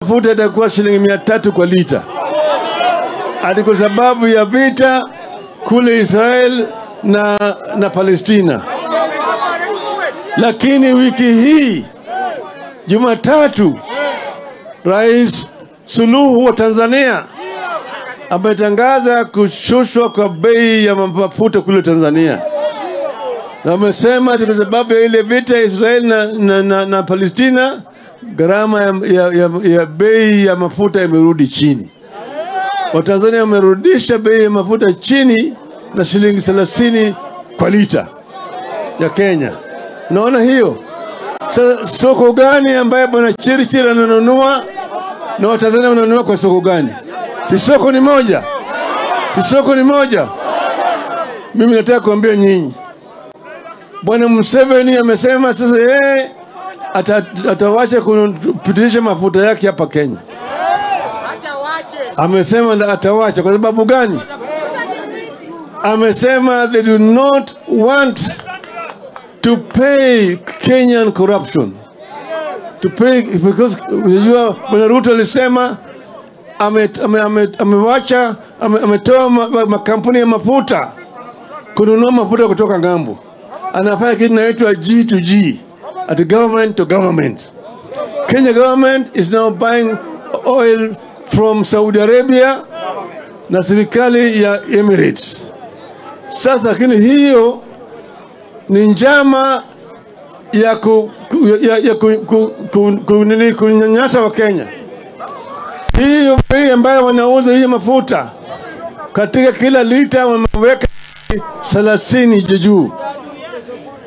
mafuta itakuwa shilingi 300 kwa lita. Ati kwa sababu ya vita kule Israel na Palestina. Lakini wiki hii Jumatatu Rais Suluhu wa Tanzania ametangaza kushushwa kwa bei ya mafuta kule Tanzania. Na amesema kwa sababu ya ile vita Israel na Palestina, gharama ya bei ya mafuta imerudi chini. Watanzania wamerudisha bei ya mafuta chini na shilingi 30 kwa lita ya Kenya. Naona hiyo. Soko gani ambaye bwana Chirchir ananunua na Watanzania wananunua kwa soko gani? Si soko ni moja. Si soko ni moja. Mimi nataka kuambia nyinyi, Bwana Museveni amesema sasa yeye atawacha kupitisha mafuta yake hapa Kenya. Amesema atawacha kwa sababu gani? Amesema they do not want to pay Kenyan corruption. To pay because Bwana Ruto alisema amewacha ametoa makampuni ya mafuta kununua mafuta kutoka ngambo. Anafanya kitu inaitwa G2G, at government to government. Kenya government is now buying oil from Saudi Arabia na serikali ya Emirates. Sasa lakini hiyo ni njama ya kunyanyasa wa Kenya. Hiyo bei ambayo wanauza hii mafuta katika kila lita wameweka 30 juu.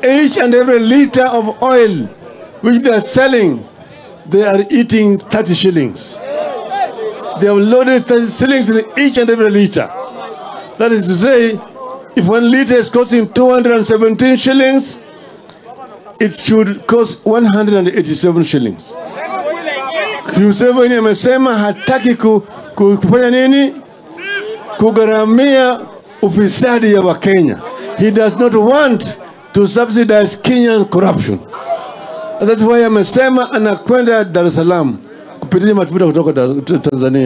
Each and every liter of oil which they are selling, they are eating 30 shillings. They have loaded 30 shillings in each and every liter. That is to say, if 1 liter is costing 217 shillings, it should cost 187 shillings. Museveni amesema hataki kufanya nini? Kugharamia ufisadi ya Wakenya. He does not want to subsidize Kenyan corruption. That's why amesema anakwenda Dar es Salaam kupitia mafuta kutoka Tanzania.